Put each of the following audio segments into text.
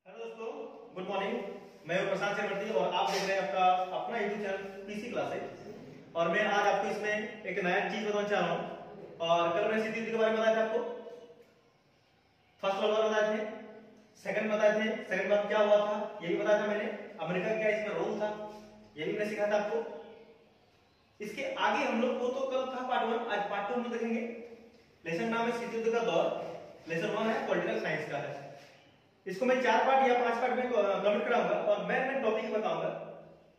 Hello दोस्तों, good morning. मैं हूं प्रशांत चक्रवर्ती और आप देख रहे हैं आपका अपना यूट्यूब चैनल पीसी क्लासेस। और मैं आज आपको इसमें एक नया चीज बताना चाह रहा हूं। और कल मैंने सीधी के बारे में बताया था आपको। फर्स्ट वर्ल्ड वॉर बताए थे, सेकंड बताए थे, सेकंड बार क्या हुआ था ये भी बताया था मैंने। अमेरिका क्या इसमें रोल था ये भी मैंने सिखाया था आपको। इसके आगे हम लोग को तो कल था पार्ट 1, आज पार्ट 2 हम लोग देखेंगे। लेसन नाम है शीत युद्ध का दौर। लेसन 1 है पॉलिटिकल साइंस का है। इसको मैं 4 पार्ट या 5 पार्ट में कंप्लीट कराऊंगा और मैं टॉपिक बताऊंगा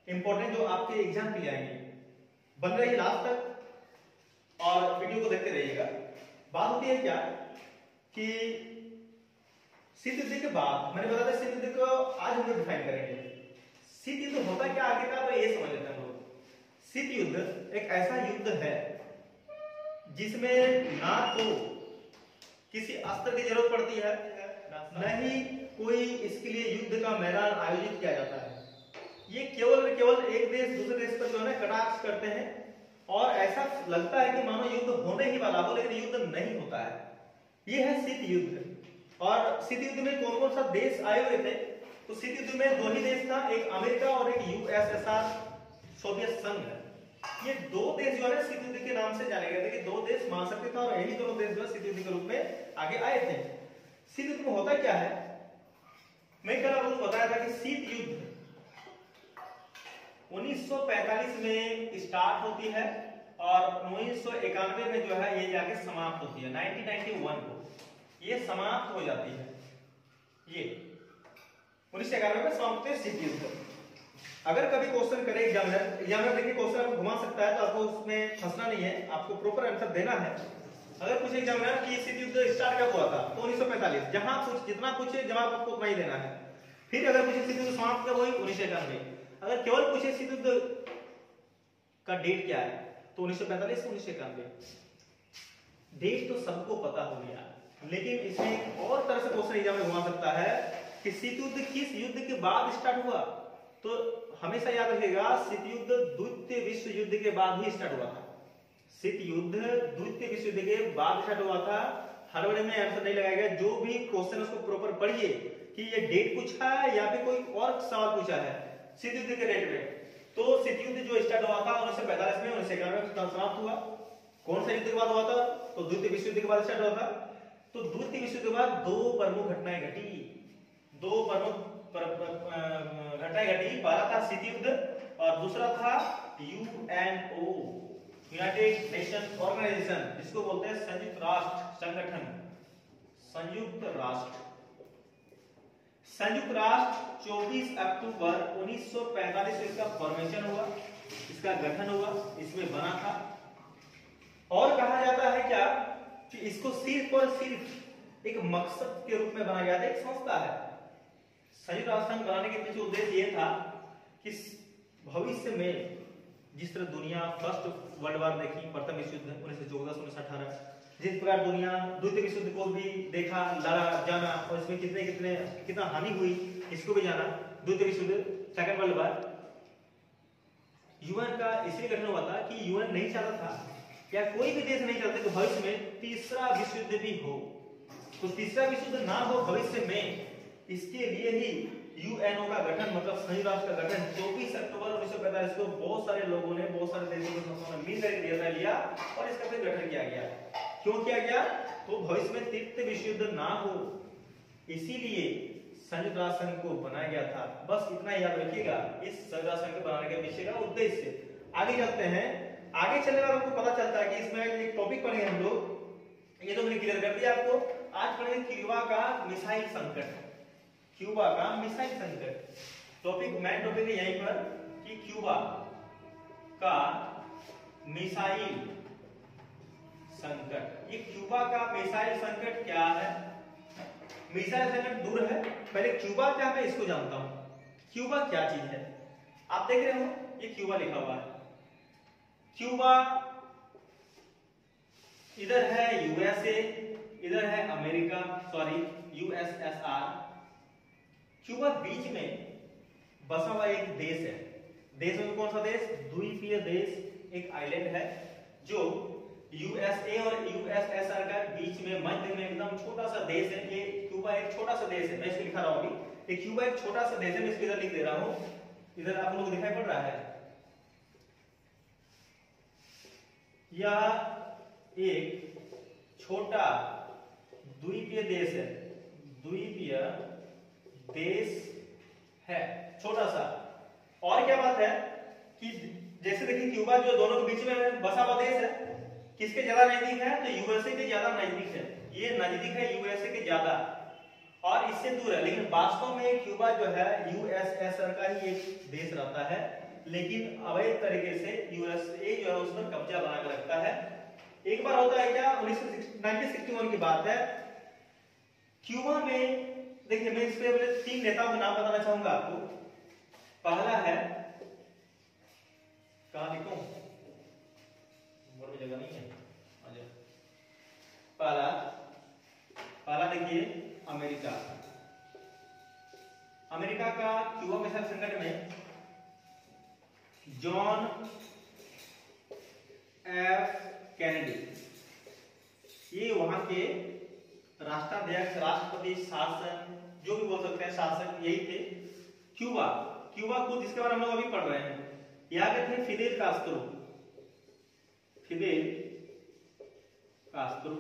इंपॉर्टेंट जो आपके एग्जाम के लिए आएंगे। बन रही लास्ट तक और वीडियो को देखते रहिएगा। बात होती है क्या कि शीत युद्ध के बाद मैंने बताया था शीत युद्ध को आज हम लोग डिफाइन करेंगे। शीत युद्ध होता क्या आगे का तो ये समझ लेते हैं हम लोग। शीत युद्ध एक ऐसा युद्ध है जिसमें ना तो किसी अस्त्र की जरूरत पड़ती है, नहीं कोई इसके लिए युद्ध का मैदान आयोजित किया जाता है। ये केवल एक देश दूसरे देश पर जो है ना कटाक्ष करते हैं और ऐसा लगता है कि मानो युद्ध होने ही वाला हो, लेकिन युद्ध नहीं होता है। ये है शीत युद्ध। और शीत युद्ध में कौन कौन सा देश आए हुए थे? तो शीत युद्ध में 2 ही देश था, एक अमेरिका और एक यूएसएसआर, सोवियत संघ। ये 2 देश जो है शीत युद्ध के नाम से जाने गए थे कि 2 देश महाशक्ति था और यही दोनों देश जो शीत युद्ध के रूप में आगे आए थे। शीत युद्ध में होता क्या है, मैं कल आपको बताया था कि शीत युद्ध 1945 में स्टार्ट होती है और 1991 में जो है ये जाके समाप्त होती है। 1991 को ये समाप्त हो जाती है। ये 1991 में समाप्त होती है शीत युद्ध। अगर कभी क्वेश्चन करे एग्जामिनर देखिए क्वेश्चन आपको घुमा सकता है तो आपको उसमें फंसना नहीं है, आपको प्रॉपर आंसर देना है। अगर पूछे एग्जामिनर कि शीत युद्ध स्टार्ट कब हुआ था तो 1945, जहां कुछ जितना पूछे जवाब आपको उतना ही देना है। फिर अगर पूछे शीत युद्ध समाप्त कब हुई 1991। अगर केवल पूछे शीत युद्ध का डेट क्या है तो 1945 से 1991। डेट तो सबको पता हो गया, लेकिन इसमें एक और तरह से क्वेश्चन एग्जाम में घुमा सकता है कि शीत युद्ध किस युद्ध के बाद स्टार्ट हुआ। तो हमेशा याद रखिएगा शीत युद्ध द्वितीय विश्व युद्ध के बाद ही स्टार्ट हुआ था। शीत युद्ध द्वितीय विश्व युद्ध के बाद स्टार्ट हुआ था। हर में आंसर नहीं लगाया गया। जो भी क्वेश्चन उसको प्रॉपर पढ़िए कि ये डेट पूछा है या फिर कोई और सवाल पूछा है शीत युद्ध के डेट में। तो शीत युद्ध जो स्टार्ट हुआ था 1945 में, 1991 में समाप्त हुआ। कौन सा युद्ध के बाद हुआ था तो द्वितीय विश्व युद्ध के बाद स्टार्ट हुआ था। तो द्वितीय विश्व युद्ध के बाद 2 प्रमुख घटनाएं घटी। 2 प्रमुख घटनाएं घटी। पहला था शीत युद्ध और दूसरा था यूएनओ, यूनाइटेड नेशन ऑर्गेनाइजेशन, जिसको बोलते हैं संयुक्त राष्ट्र संगठन। संयुक्त राष्ट्र 24 अक्टूबर 1945 में इसका फॉर्मेशन हुआ, इसका गठन हुआ, इसमें बना था। और कहा जाता है क्या कि इसको सिर्फ और सिर्फ एक मकसद के रूप में बनाया गया था, एक संस्था है। संयुक्त राष्ट्र संघ बनाने के पीछे उद्देश्य यह था कि भविष्य में जिस तरह दुनिया फर्स्ट वर्ल्ड वॉर देखी, प्रथम विश्व युद्ध 1914 1918, जिस प्रकार दुनिया द्वितीय विश्व युद्ध को भी देखा, लड़ा, जाना और इसमें कितना हानि हुई इसको भी जाना, द्वितीय विश्व युद्ध, सेकंड वर्ल्ड वॉर। यूएन का इसलिए गठन हुआ था कि यूएन नहीं चाहता था या कोई भी देश नहीं चाहता कि भविष्य में तीसरा विश्व युद्ध भी हो। तो तीसरा विश्व युद्ध ना हो भविष्य में, इसके लिए ही यूएनओ का गठन, मतलब संयुक्त राष्ट्र का गठन 24 अक्टूबर 1945 को बहुत सारे लोगों ने, बहुत सारे देशों ने मिलकर निर्णय लिया और इसका फिर गठन किया गया। क्यों किया गया? तो भविष्य में तृतीय विश्व युद्ध ना हो, इसीलिए संयुक्त राष्ट्र संघ को बनाया गया था। बस इतना याद रखिएगा इस संयुक्त राष्ट्र संघ को बनाने के पीछे का उद्देश्य। आगे चलते हैं। आगे चलने वालों को पता चलता है कि इसमें एक टॉपिक पढ़ेंगे हम लोग। ये तो मैंने क्लियर कर दिया आपको। आज पढ़ेंगे क्यूबा का मिसाइल संकट। क्यूबा का मिसाइल संकट टॉपिक, मेन टॉपिक है यहीं पर कि क्यूबा का मिसाइल संकट। ये क्यूबा का मिसाइल संकट क्या है? मिसाइल संकट दूर है, पहले क्यूबा क्या है इसको जानता हूं। क्यूबा क्या चीज है? आप देख रहे हो ये क्यूबा लिखा हुआ है। क्यूबा इधर है यूएसए, इधर है अमेरिका, सॉरी यूएसएसआर। क्यूबा बीच में बसा हुआ एक देश है। देश में कौन सा देश? द्वीपीय देश, एक आइलैंड है जो यूएसए और यूएसएसआर का बीच में मध्य में एकदम छोटा सा देश है। ये क्यूबा एक छोटा सा देश है, मैं इसको लिखा रहा हूं अभी। क्यूबा एक छोटा सा देश है, मैं इसको इधर लिख दे रहा हूं, इधर आप लोग दिखाई पड़ रहा है। यह एक छोटा द्वीपीय देश है, द्वीपीय देश है, छोटा सा। और क्या बात है कि जैसे देखिए क्यूबा जो दोनों के बीच में बसा हुआ देश है, किसके ज्यादा नजदीक है? तो यूएसए के ज्यादा नजदीक है, ये नजदीक है यूएसए के ज्यादा, और इससे दूर है। लेकिन वास्तव में क्यूबा जो है यूएसएसआर का ही एक देश रहता है, लेकिन अवैध तरीके से यूएसए जो है उस पर कब्जा बना कर रखता है। एक बार होता है क्या, 1961 की बात है, क्यूबा में देखिए मैं इस पे 3 नेताओं का नाम बताना चाहूंगा आपको। पहला है, कहां लिखूं, बोर्ड में जगह नहीं है, पहला देखिए अमेरिका। अमेरिका का क्यूबा मिसाइल संकट में जॉन एफ कैनेडी, ये वहां के राष्ट्राध्यक्ष, राष्ट्रपति, शासन, जो भी बोल सकते हैं, शासक यही थे। क्यूबा खुद, जिसके बारे में हम लोग अभी पढ़ रहे हैं, यहाँ के थे फिदेल कास्त्रो,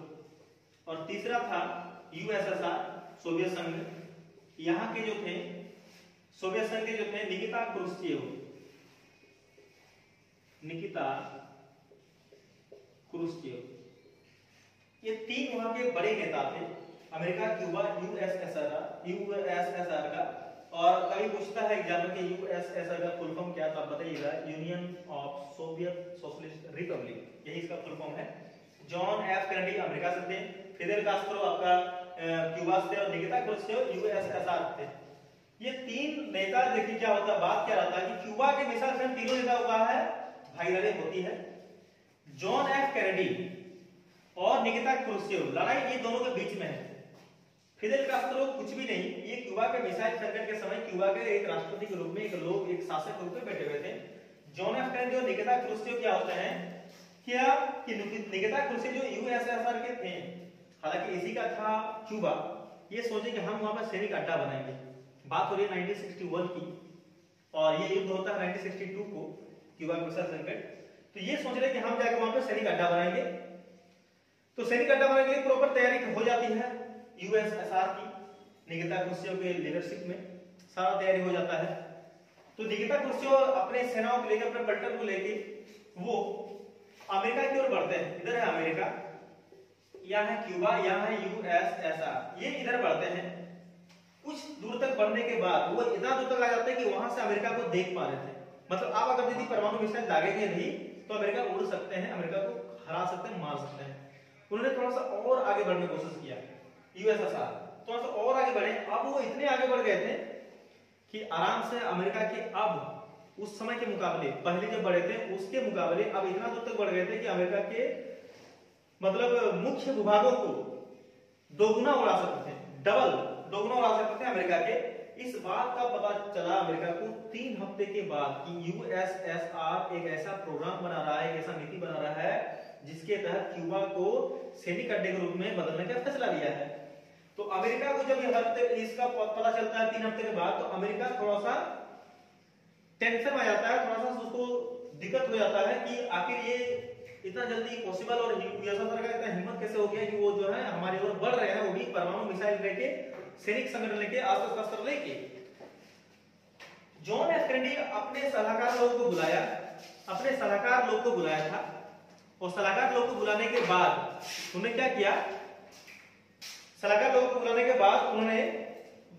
और तीसरा था यूएसएसआर, सोवियत संघ। यहाँ के जो थे सोवियत संघ के जो थे निकिता क्रुश्चेव, ये 3 वहां के बड़े नेता थे, अमेरिका, क्यूबा, यूएसएसआर का। और कभी पूछता है एग्जाम में कि यूएसएसआर का फुल फॉर्म क्या था, आप बताइएगा। Union of Soviet socialist Republic, यही इसका फुल फॉर्म है। जॉन एफ कैनेडी अमेरिका से थे, फिदेल कास्त्रो आपका क्यूबा से, और निकिता क्रुश्चेव यूएसएसआर थे। ये 3 नेता, देखिए क्या होता है, बात क्या रहता है कि क्यूबा के मिसाइल से तीनों नेता हुआ है, भाईचारे होती है। जॉन एफ कैनेडी और निकिता क्रुश्चेव, लड़ाई ये दोनों के बीच में है। फिदेल कास्त्रो कुछ भी नहीं, ये क्यूबा के मिसाइल संकट के समय क्यूबा के एक राष्ट्रपति के रूप में, एक शासक के रूप में बैठे हुए थे। जॉन एफ कैनेडी और निकिता क्रुश्चेव क्या होते हैं, क्या कि निकिता क्रुश्चेव जो यूएसएसआर के थे, हालांकि इसी का था क्यूबा, ये सोचे कि हम वहां पर सैनिक अड्डा बनाएंगे। बात हो रही है 1961 की, और ये युद्ध होता है 1962 को, क्यूबा के मिसाइल संकट। तो ये सोच रहे कि हम जाकर वहां पर सैनिक अड्डा बनाएंगे। तो सैनिक अड्डा बनाने के लिए प्रॉपर तैयारी हो जाती है यूएसएसआर की, निकिता क्रुश्चेव के लीडरशिप में सारा तैयारी हो जाता है। तो निकिता क्रुश्चेव अपने सेनाओं को लेकर, अपने पलटन को लेके वो अमेरिका की ओर बढ़ते हैं। इधर है अमेरिका, यहाँ है क्यूबा, यहाँ है यूएसएसआर, ये इधर बढ़ते हैं। कुछ दूर तक बढ़ने के बाद वो इतना दूर तक आ जाते हैं कि वहां से अमेरिका को देख पा रहे थे। मतलब आप अगर यदि परमाणु मिसाइल दागेंगे नहीं तो अमेरिका उड़ सकते हैं, अमेरिका को हरा सकते हैं, मार सकते हैं। उन्होंने थोड़ा सा और आगे बढ़ने की कोशिश किया, यूएसएसआर थोड़ा सा और आगे बढ़े। अब वो इतने आगे बढ़ गए थे कि आराम से अमेरिका के, अब उस समय के मुकाबले, पहले जब बढ़े थे उसके मुकाबले अब इतना दूर तक बढ़ गए थे कि अमेरिका के मतलब मुख्य विभागों को दोगुना उड़ा सकते थे, दोगुना उड़ा सकते थे अमेरिका के। इस बात का पता चला अमेरिका को 3 हफ्ते के बाद कि यूएसएसआर एक ऐसा प्रोग्राम बना रहा है, एक ऐसा नीति बना रहा है जिसके तहत क्यूबा को सैनिक अड्डे के रूप में बदलने का फैसला लिया है। तो अमेरिका को जब इसका पता चलता है 3 हफ्ते के बाद, तो अमेरिका थोड़ा सा टेंशन आ जाता है, थोड़ा सा उसको दिक्कत हो जाता है कि आखिर ये इतना जल्दी पॉसिबल, और यूएसएसआर का इतना हिम्मत कैसे हो गया कि वो जो है हमारी ओर बढ़ रहे हैं, वो भी परमाणु मिसाइल लेके, सैनिक संगठन लेके, अस्त्र लेके। जॉन एफ कैनेडी अपने सलाहकार लोगों को बुलाया था, और सलाहकार लोगों को बुलाने के बाद उन्होंने क्या किया, सलाहकार लोगों को बुलाने के बाद उन्होंने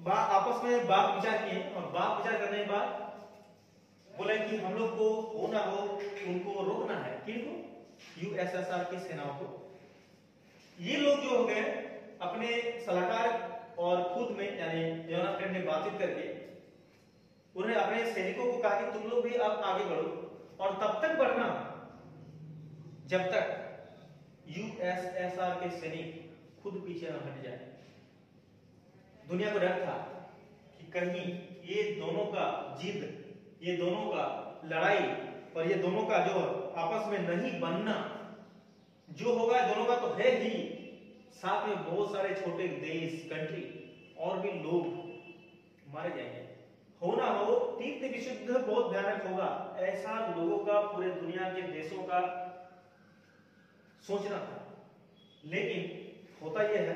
आपस में बात विचार किए, और बात विचार करने के बाद बोले कि हम लोग को हो ना हो उनको रोकना है। किनको? यूएसएसआर की सेनाओं को। ये लोग जो हो गए अपने सलाहकार और खुद में, यानी जॉन एफ कैनेडी ने बातचीत करके उन्होंने अपने सैनिकों को कहा कि तुम लोग भी अब आगे बढ़ो, और तब तक बढ़ना जब तक यूएसएसआर के सैनिक खुद पीछे न हट जाए। दुनिया को डर था कि कहीं ये दोनों का जिद, ये दोनों का लड़ाई, और ये दोनों का जो आपस में नहीं बनना, जो होगा दोनों का तो है ही, साथ में बहुत सारे छोटे देश, कंट्री और भी लोग मारे जाएंगे। हो ना हो तीसरे विश्व युद्ध बहुत भयानक होगा, ऐसा लोगों का पूरे दुनिया के देशों का सोचना था। लेकिन होता यह है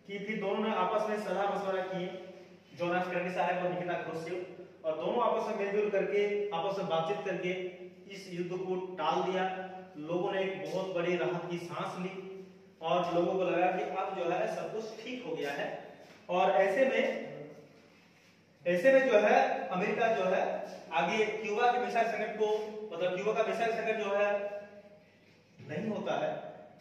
कि फिर दोनों ने आपस में सलाह मशवरा किए, जॉन एफ केनेडी साहब और निकिता क्रुश्चेव, और दोनों आपस में मिलजुल करके आपस में बातचीत करके इस युद्ध को टाल दिया। लोगों ने एक बहुत बड़ी राहत की सांस ली और लोगों को लगा कि अब जो है सब कुछ ठीक हो गया है। और ऐसे में जो है अमेरिका जो है आगे क्यूबा के मिसाइल संकट को, मतलब क्यूबा का मिसाइल संकट जो है नहीं होता है,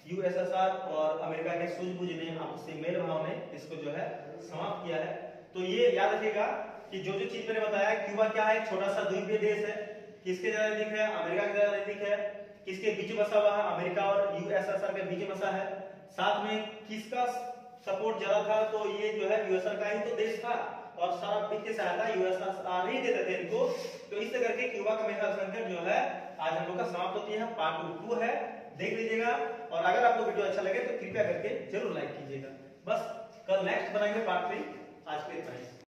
यूएसएसआर और अमेरिका के सूझबूझ ने आपसी मेल भाव ने इसको जो है समाप्त किया है। तो ये याद रखिएगा कि जो चीज मैंने बताया, क्यूबा क्या है, छोटा सा द्वीपीय देश है, किसके ज्यादा नजदीक है, अमेरिका के ज्यादा नजदीक है, किसके बीच में बसा हुआ है, अमेरिका और यूएसएसआर के बीच में बसा है, साथ में किसका सपोर्ट ज्यादा था, तो ये जो है यूएसआर का ही तो देश था और सारा वित्तीय सहायता यूएसएसआर ही देते थे इनको। तो इस करके क्यूबा का मिसाइल संकट जो है आज हम लोग का समाप्त होती है। पार्ट 2 है, देख लीजिएगा। और अगर आपको वीडियो अच्छा लगे तो कृपया करके जरूर लाइक कीजिएगा। बस कल नेक्स्ट बनाएंगे पार्ट 3। आज के लिए इतना ही।